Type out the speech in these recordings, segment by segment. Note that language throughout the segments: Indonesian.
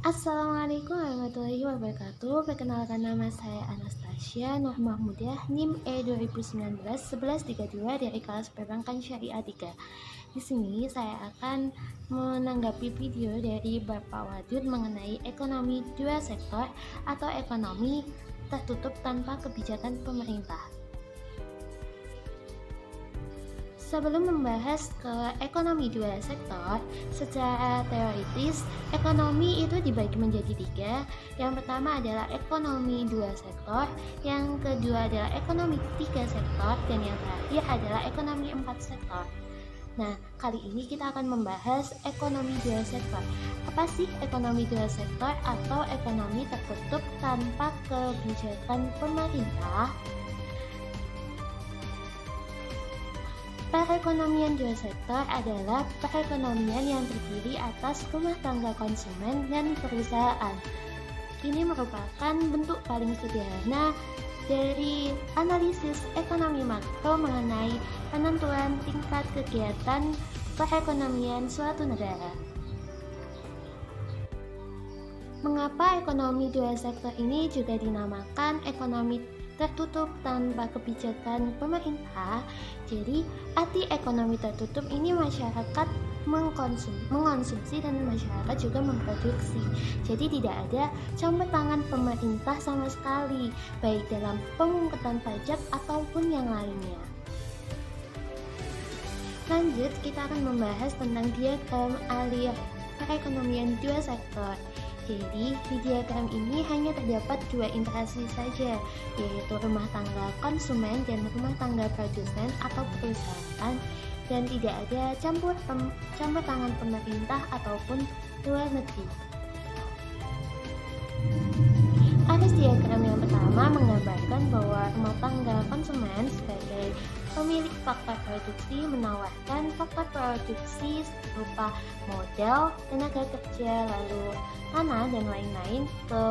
Assalamualaikum warahmatullahi wabarakatuh. Perkenalkan nama saya Anastasia Nur Mahmudah, NIM E 2019 1132 dari kelas Perbankan Syariah 3. Di sini saya akan menanggapi video dari Bapak Wadud mengenai ekonomi dua sektor atau ekonomi tertutup tanpa kebijakan pemerintah. Sebelum membahas ke ekonomi dua sektor, secara teoritis, ekonomi itu dibagi menjadi tiga. Yang pertama adalah ekonomi dua sektor, yang kedua adalah ekonomi tiga sektor, dan yang terakhir adalah ekonomi empat sektor. Nah, kali ini kita akan membahas ekonomi dua sektor. Apa sih ekonomi dua sektor atau ekonomi tertutup tanpa kebijakan pemerintah? Perekonomian dua sektor adalah perekonomian yang terdiri atas rumah tangga konsumen dan perusahaan. Ini merupakan bentuk paling sederhana dari analisis ekonomi makro mengenai penentuan tingkat kegiatan perekonomian suatu negara. Mengapa ekonomi dua sektor ini juga dinamakan ekonomi tertutup tanpa kebijakan pemerintah? Jadi, arti ekonomi tertutup ini masyarakat mengonsumsi dan masyarakat juga memproduksi. Jadi tidak ada campur tangan pemerintah sama sekali, baik dalam pemungutan pajak ataupun yang lainnya. Lanjut, kita akan membahas tentang diagram alir perekonomian dua sektor. Jadi, di diagram ini hanya terdapat dua interaksi saja, yaitu rumah tangga konsumen dan rumah tangga produsen atau perusahaan, dan tidak ada campur tangan pemerintah ataupun luar negeri. Aris diagram yang pertama menggambarkan bahwa rumah tangga konsumen sebagai pemilik faktor produksi menawarkan faktor produksi berupa modal, tenaga kerja, lalu tanah dan lain-lain ke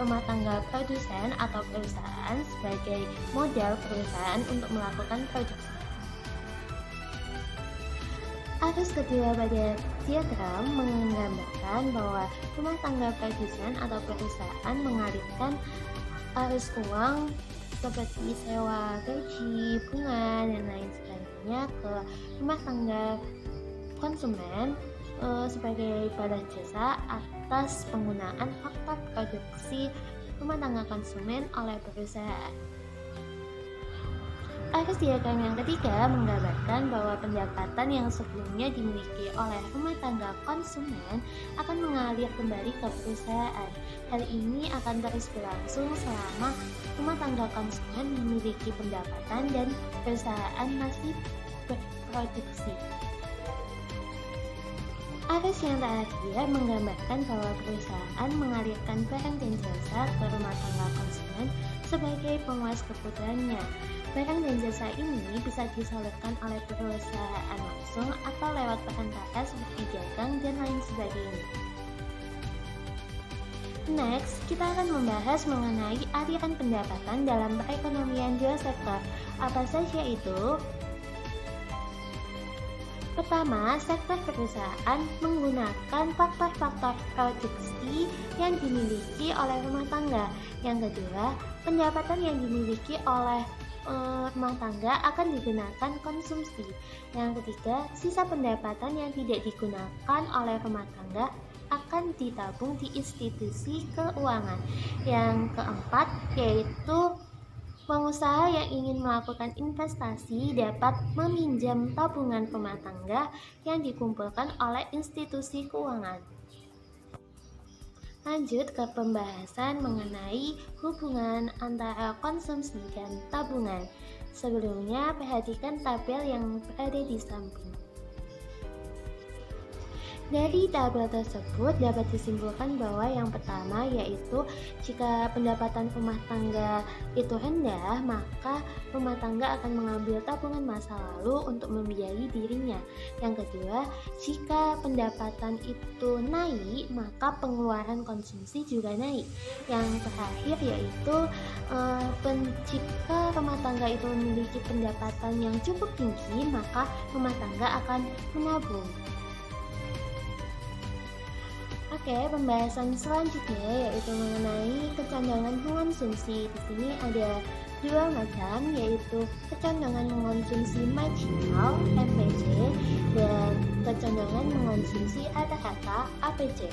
rumah tangga produsen atau perusahaan sebagai modal perusahaan untuk melakukan produksi. Arus kedua pada diagram menggambarkan bahwa rumah tangga produsen atau perusahaan mengalirkan arus uang seperti sewa, gaji, bunga, dan lain sebagainya ke rumah tangga konsumen sebagai balas jasa atas penggunaan faktor produksi rumah tangga konsumen oleh perusahaan. Arus diagram yang ketiga menggambarkan bahwa pendapatan yang sebelumnya dimiliki oleh rumah tangga konsumen akan mengalir kembali ke perusahaan. Hal ini akan terus berlangsung selama rumah tangga konsumen memiliki pendapatan dan perusahaan masih berproduksi. Arus yang terakhir menggambarkan bahwa perusahaan mengalirkan barang dan jasa ke rumah tangga konsumen sebagai pemuas kebutuhannya. Barang dan jasa ini bisa disalurkan oleh perusahaan langsung atau lewat perantara seperti dagang dan lain sebagainya. Next, kita akan membahas mengenai aliran pendapatan dalam perekonomian dua sektor. Apa saja itu? Pertama, sektor perusahaan menggunakan faktor-faktor produksi yang dimiliki oleh rumah tangga. Yang kedua, pendapatan yang dimiliki oleh rumah tangga akan digunakan konsumsi. Yang ketiga, sisa pendapatan yang tidak digunakan oleh rumah tangga akan ditabung di institusi keuangan. Yang keempat, yaitu pengusaha yang ingin melakukan investasi dapat meminjam tabungan rumah tangga yang dikumpulkan oleh institusi keuangan. Lanjut ke pembahasan mengenai hubungan antara konsumsi dan tabungan. Sebelumnya, perhatikan tabel yang berada di samping. Dari tabel tersebut dapat disimpulkan bahwa yang pertama yaitu jika pendapatan rumah tangga itu rendah, maka rumah tangga akan mengambil tabungan masa lalu untuk membiayai dirinya. Yang kedua, jika pendapatan itu naik, maka pengeluaran konsumsi juga naik. Yang terakhir yaitu jika rumah tangga itu memiliki pendapatan yang cukup tinggi, maka rumah tangga akan menabung. Oke, pembahasan selanjutnya yaitu mengenai kecenderungan mengonsumsi. Di sini ada dua macam, yaitu kecenderungan mengonsumsi marginal (MPC) dan kecenderungan mengonsumsi rata-rata (APC).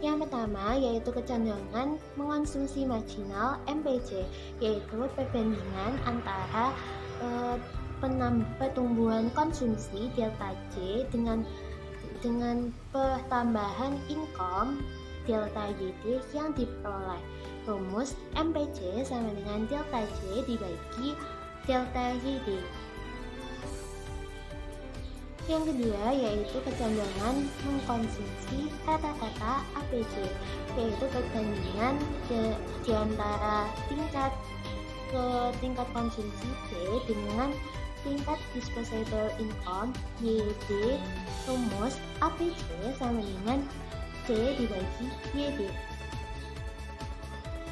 Yang pertama yaitu kecenderungan mengonsumsi marginal (MPC), yaitu perbandingan antara pertumbuhan konsumsi delta J dengan pertambahan income delta YD yang diperoleh. Rumus MPC sama dengan delta J dibagi delta YD. Yang kedua yaitu kecenderungan mengkonsumsi rata-rata APC, yaitu perbandingan di antara tingkat konsumsi J dengan tingkat disposable income YD. Rumus APC sama dengan C dibagi YD.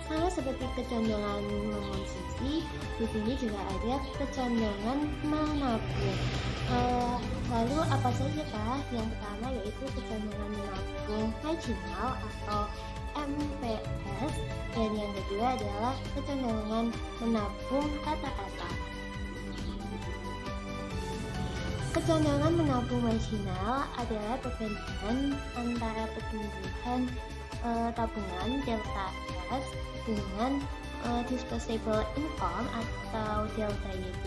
Sama seperti kecenderungan mengonsumsi, di sini juga ada kecenderungan menabung. Lalu apa saja kah? Yang pertama yaitu kecenderungan menabung marginal atau MPS, dan yang kedua adalah kecenderungan menabung rata-rata. Kecenderungan menabung marginal adalah perbandingan antara pertumbuhan tabungan delta S dengan disposable income atau delta YD.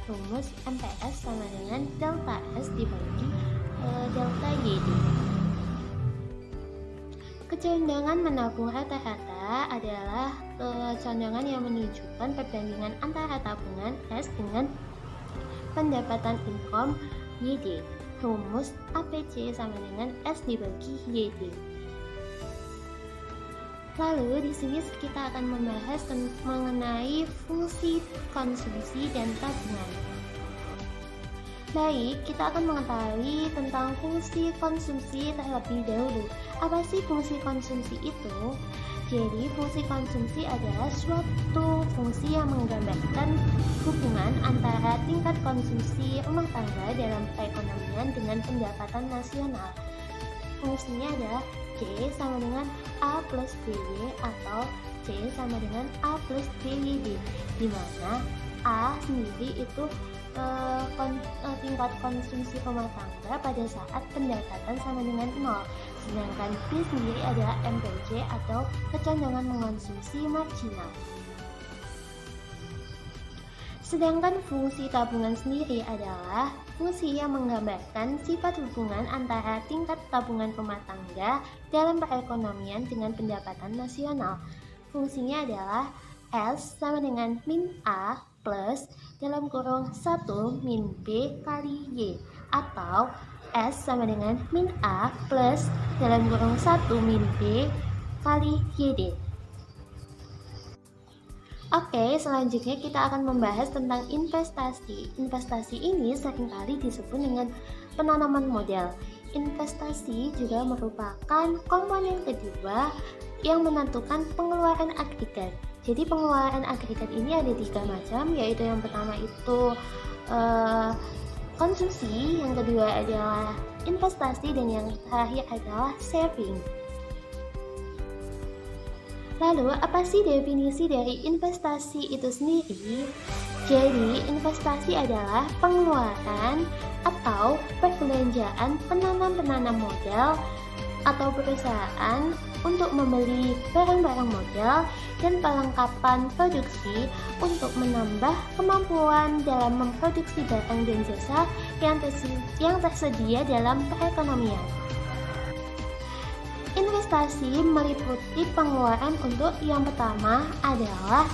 Rumus MPS sama dengan delta S dibagi delta YD. Kecenderungan menabung rata-rata adalah kecenderungan yang menunjukkan perbandingan antara tabungan S dengan pendapatan income YD. Rumus APC sama dengan S dibagi YD. Lalu di sini kita akan membahas mengenai fungsi konsumsi dan tabungan. Baik, kita akan mengetahui tentang fungsi konsumsi terlebih dahulu. Apa sih fungsi konsumsi itu? Jadi, fungsi konsumsi adalah suatu fungsi yang menggambarkan hubungan antara tingkat konsumsi rumah tangga dalam perekonomian dengan pendapatan nasional. Fungsinya adalah C sama dengan A plus DY atau C sama dengan A plus DYD, di mana A sendiri itu tingkat konsumsi rumah tangga pada saat pendapatan sama dengan 0, sedangkan B sendiri adalah MPC atau kecenderungan mengonsumsi marginal. Sedangkan fungsi tabungan sendiri adalah fungsi yang menggambarkan sifat hubungan antara tingkat tabungan rumah tangga dalam perekonomian dengan pendapatan nasional. Fungsinya adalah S sama dengan min A plus dalam kurung 1 min B kali Y, atau S sama dengan min A plus dalam kurung 1 min B kali YD. Oke, selanjutnya kita akan membahas tentang investasi. Investasi ini seringkali disebut dengan penanaman modal. Investasi juga merupakan komponen kedua yang menentukan pengeluaran agregat. Jadi pengeluaran agregat ini ada 3 macam, yaitu yang pertama itu konsumsi, yang kedua adalah investasi, dan yang terakhir adalah saving. Lalu, apa sih definisi dari investasi itu sendiri? Jadi, investasi adalah pengeluaran atau perbelanjaan penanam modal atau perusahaan untuk membeli barang-barang modal dan perlengkapan produksi untuk menambah kemampuan dalam memproduksi barang dan jasa yang tersedia dalam perekonomian. Investasi meliputi pengeluaran untuk yang pertama adalah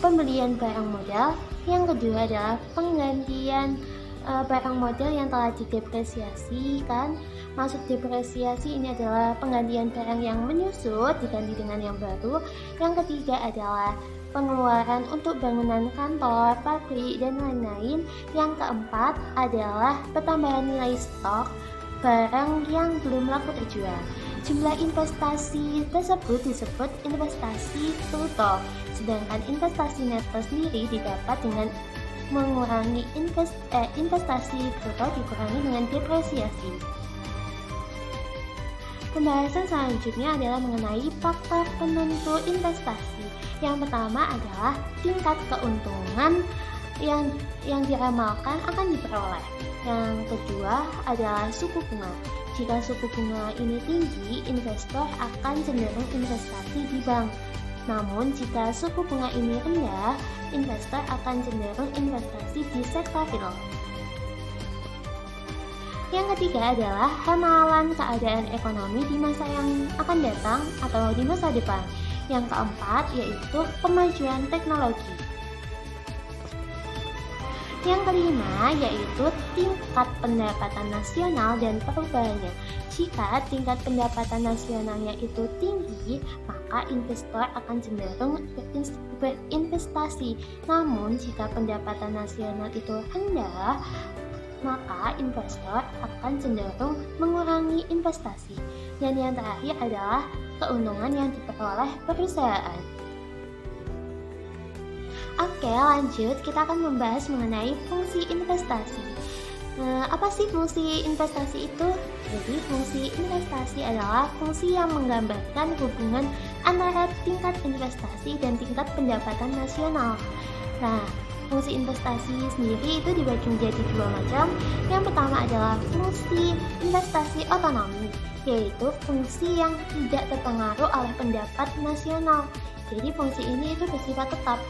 pembelian barang modal, yang kedua adalah penggantian barang modal yang telah didepresiasi kan. Maksud depresiasi ini adalah penggantian barang yang menyusut diganti dengan yang baru. Yang ketiga adalah pengeluaran untuk bangunan kantor, pabrik, dan lain-lain. Yang keempat adalah pertambahan nilai stok barang yang belum laku terjual. Jumlah investasi tersebut disebut investasi bruto, sedangkan investasi neto sendiri didapat dengan mengurangi investasi bruto dikurangi dengan depresiasi. Pembahasan selanjutnya adalah mengenai faktor penentu investasi. Yang pertama adalah tingkat keuntungan yang diramalkan akan diperoleh. Yang kedua adalah suku bunga. Jika suku bunga ini tinggi, investor akan cenderung investasi di bank. Namun jika suku bunga ini rendah, investor akan cenderung investasi di sektor real. Yang ketiga adalah ramalan keadaan ekonomi di masa yang akan datang atau di masa depan. Yang keempat yaitu kemajuan teknologi. Yang kelima yaitu tingkat pendapatan nasional dan perubahannya. Jika tingkat pendapatan nasionalnya itu tinggi, maka investor akan cenderung berinvestasi. Namun jika pendapatan nasional itu rendah, maka investor akan cenderung mengurangi investasi. Dan yang terakhir adalah keuntungan yang diperoleh perusahaan. Oke, lanjut kita akan membahas mengenai fungsi investasi. Apa sih fungsi investasi itu? Jadi fungsi investasi adalah fungsi yang menggambarkan hubungan antara tingkat investasi dan tingkat pendapatan nasional. Nah, fungsi investasi sendiri itu dibagi menjadi dua macam. Yang pertama adalah fungsi investasi otonomi, yaitu fungsi yang tidak terpengaruh oleh pendapat nasional. Jadi fungsi ini itu bersifat tetap.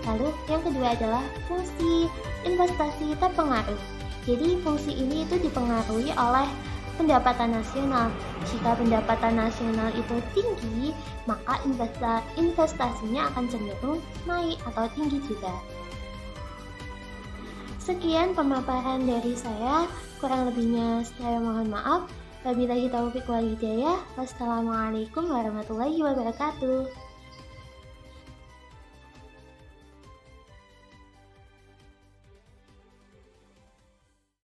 Lalu yang kedua adalah fungsi investasi terpengaruh. Jadi fungsi ini itu dipengaruhi oleh pendapatan nasional. Jika pendapatan nasional itu tinggi, maka investasinya akan cenderung naik atau tinggi juga. Sekian pemaparan dari saya, kurang lebihnya saya mohon maaf. Wabillahi taufiq wal hidayah. Wassalamualaikum warahmatullahi wabarakatuh.